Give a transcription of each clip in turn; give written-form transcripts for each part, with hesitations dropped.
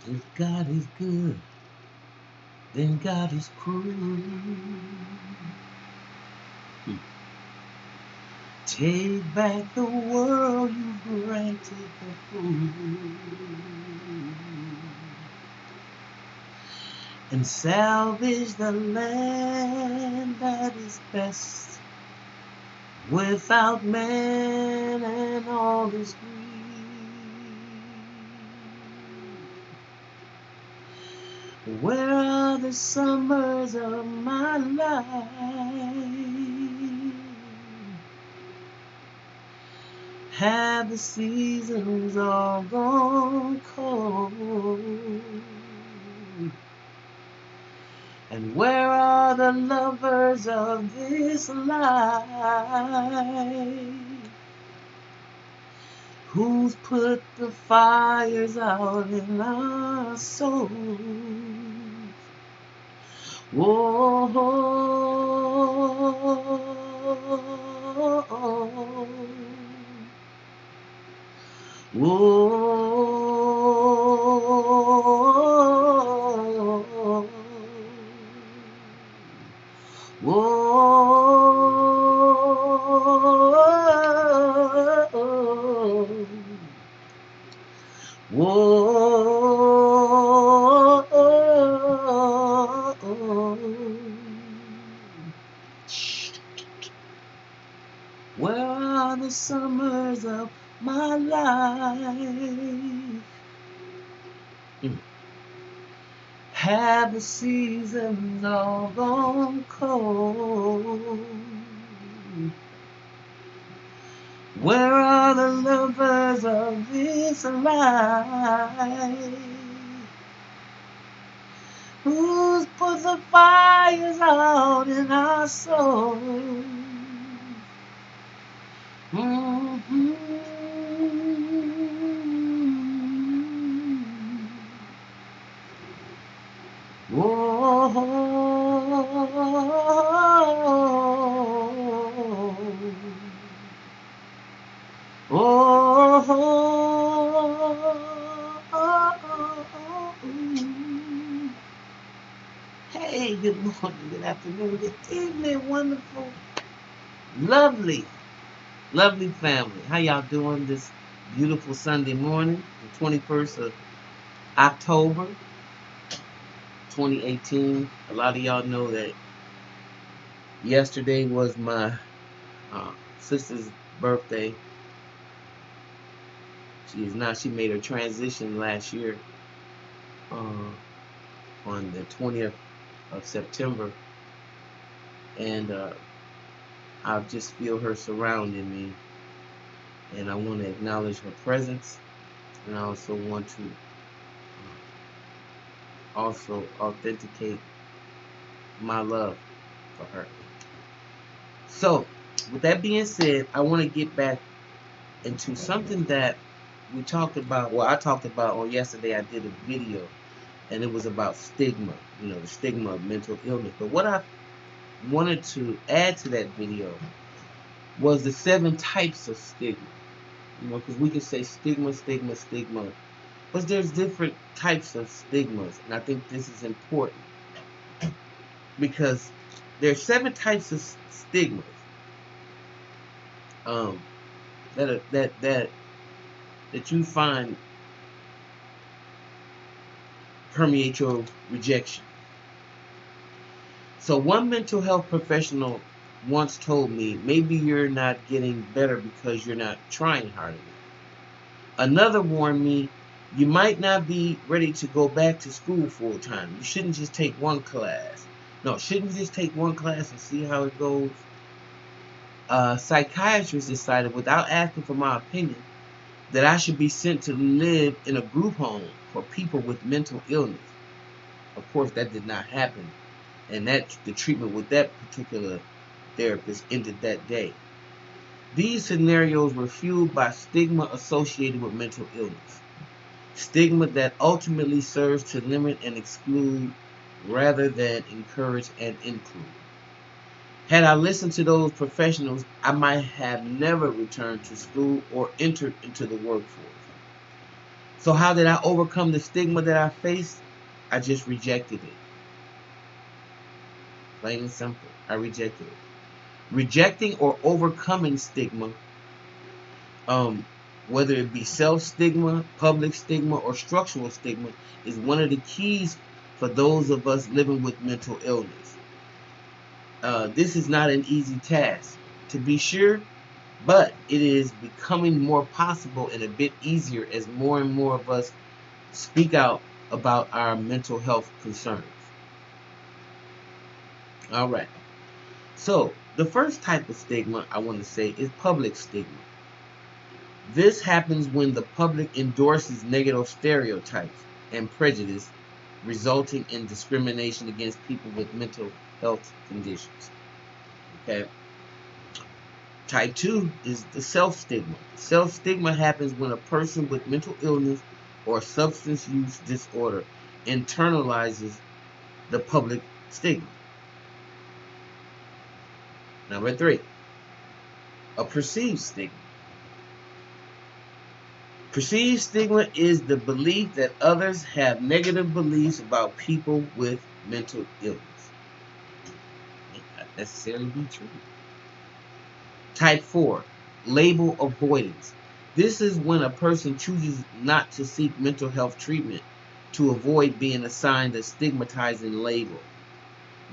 If God is good, then God is cruel. Take back the world you've granted the fool, and salvage the land that is best, without man and all his greed. Where are the summers of my life? Have the seasons all gone cold? And where are the lovers of this life? Who's put the fires out in our souls? Whoa, whoa, whoa, whoa. Where are the summers of my life? Have the seasons all gone cold? Where are the lovers of this life? Who's put the fires out in our souls? Mm-hmm. Hey, good morning, good afternoon, good evening, wonderful, lovely, lovely family. How y'all doing this beautiful Sunday morning, the 21st of October, 2018. A lot of y'all know that yesterday was my sister's birthday. She made her transition last year on the 20th of September, and I just feel her surrounding me, and I want to acknowledge her presence, and I also want to also authenticate my love for her. So, with that being said, I want to get back into something that we talked about. Well, I talked about on yesterday. I did a video, and it was about stigma. The stigma of mental illness. But what I wanted to add to that video was the 7 types of stigma. Because we can say stigma, stigma, stigma, but there's different types of stigmas, and I think this is important because there's 7 types of stigmas that you find permeate your rejection. So one mental health professional once told me, maybe you're not getting better because you're not trying hard enough. Another warned me, you might not be ready to go back to school full time. You shouldn't just take one class. No, shouldn't just take one class and see how it goes. A psychiatrist decided, without asking for my opinion, that I should be sent to live in a group home for people with mental illness. Of course, that did not happen, and the treatment with that particular therapist ended that day. These scenarios were fueled by stigma associated with mental illness. Stigma that ultimately serves to limit and exclude rather than encourage and include. Had I listened to those professionals, I might have never returned to school or entered into the workforce. So how did I overcome the stigma that I faced? I just rejected it. Plain and simple. I rejected it. Rejecting or overcoming stigma, whether it be self-stigma, public stigma, or structural stigma, is one of the keys for those of us living with mental illness. This is not an easy task, to be sure, but it is becoming more possible and a bit easier as more and more of us speak out about our mental health concerns. All right. So, the first type of stigma I want to say is public stigma. This happens when the public endorses negative stereotypes and prejudice, resulting in discrimination against people with mental health conditions. Okay. Type 2 is the self-stigma. Self-stigma happens when a person with mental illness or substance use disorder internalizes the public stigma. Number 3, a perceived stigma. Perceived stigma is the belief that others have negative beliefs about people with mental illness. May not necessarily be true. Type 4, label avoidance. This is when a person chooses not to seek mental health treatment to avoid being assigned a stigmatizing label.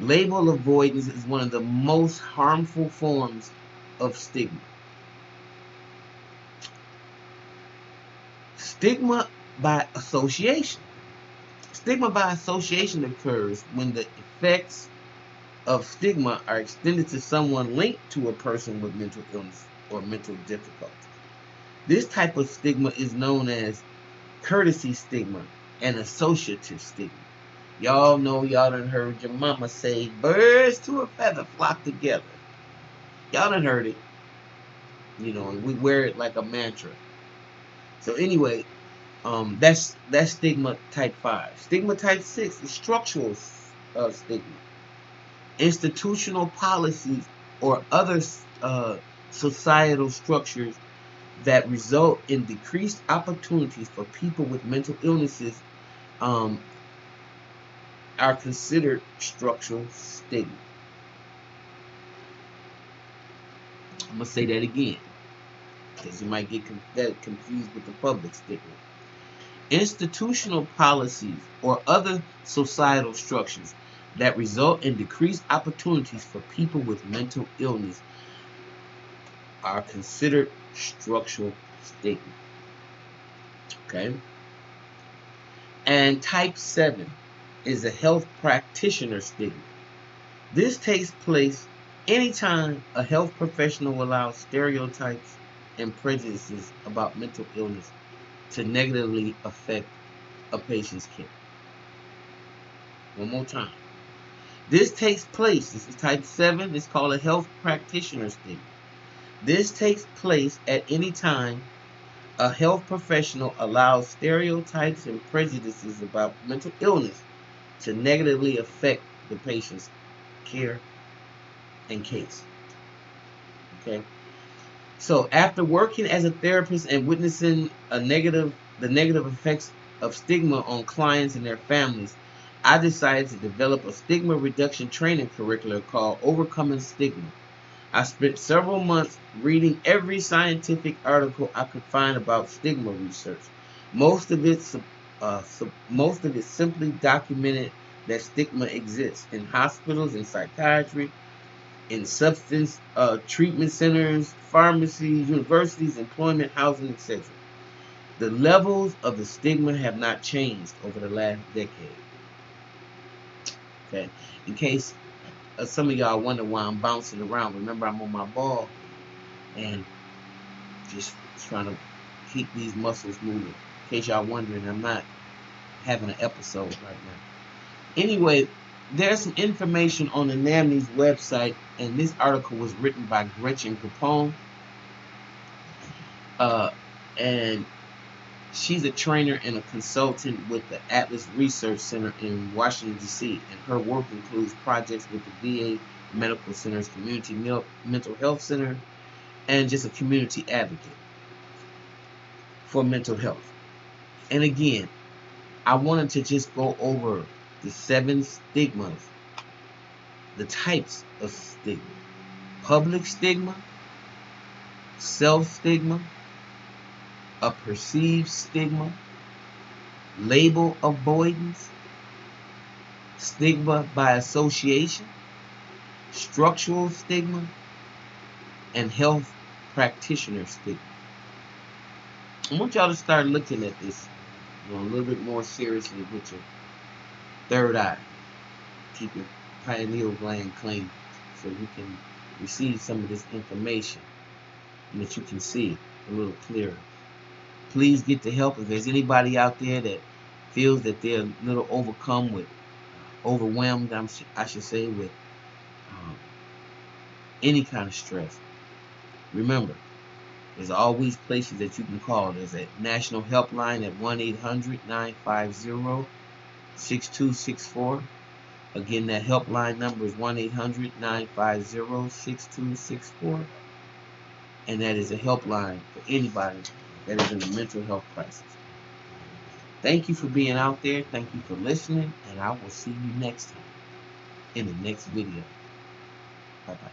Label avoidance is one of the most harmful forms of stigma. Stigma by association. Stigma by association occurs when the effects of stigma are extended to someone linked to a person with mental illness or mental difficulty. This type of stigma is known as courtesy stigma and associative stigma. Y'all know, y'all done heard your mama say, birds to a feather flock together. Y'all done heard it. You know, and we wear it like a mantra. So anyway, that's stigma type 5. Stigma type 6 is structural stigma. Institutional policies or other societal structures that result in decreased opportunities for people with mental illnesses are considered structural stigma. I'm going to say that again, because you might get confused with the public stigma. Institutional policies or other societal structures that result in decreased opportunities for people with mental illness are considered structural stigma. Okay? And type 7 is a health practitioner stigma. This takes place anytime a health professional allows stereotypes and prejudices about mental illness to negatively affect a patient's care. One more time. This takes place, this is type 7, it's called a health practitioner stigma. This takes place at any time a health professional allows stereotypes and prejudices about mental illness to negatively affect the patient's care and case. Okay? So after working as a therapist and witnessing the negative effects of stigma on clients and their families, I decided to develop a stigma reduction training curriculum called Overcoming Stigma. I spent several months reading every scientific article I could find about stigma research. Most of it simply documented that stigma exists in hospitals, in psychiatry, in substance treatment centers, pharmacies, universities, employment, housing, etc. The levels of the stigma have not changed over the last decade. Okay, in case some of y'all wonder why I'm bouncing around, remember I'm on my ball and just trying to keep these muscles moving. In case y'all wondering, I'm not having an episode right now. Anyway, there's some information on the NAMNI's website, and this article was written by Gretchen Capone. And she's a trainer and a consultant with the Atlas Research Center in Washington, D.C., and her work includes projects with the VA Medical Center's Community Mental Health Center, and just a community advocate for mental health. And again, I wanted to just go over the 7 stigmas, the types of stigma. Public stigma, self-stigma, a perceived stigma, label avoidance, stigma by association, structural stigma, and health practitioner stigma. I want y'all to start looking at this, a little bit more seriously with your third eye. Keep your pineal gland clean so you can receive some of this information and that you can see a little clearer. Please get the help. If there's anybody out there that feels that they're a little overcome with, overwhelmed, I should say, with any kind of stress, remember, there's always places that you can call. There's a national helpline at 1-800-950-6264. Again, that helpline number is 1-800-950-6264. And that is a helpline for anybody that is in a mental health crisis. Thank you for being out there. Thank you for listening. And I will see you next time in the next video. Bye-bye.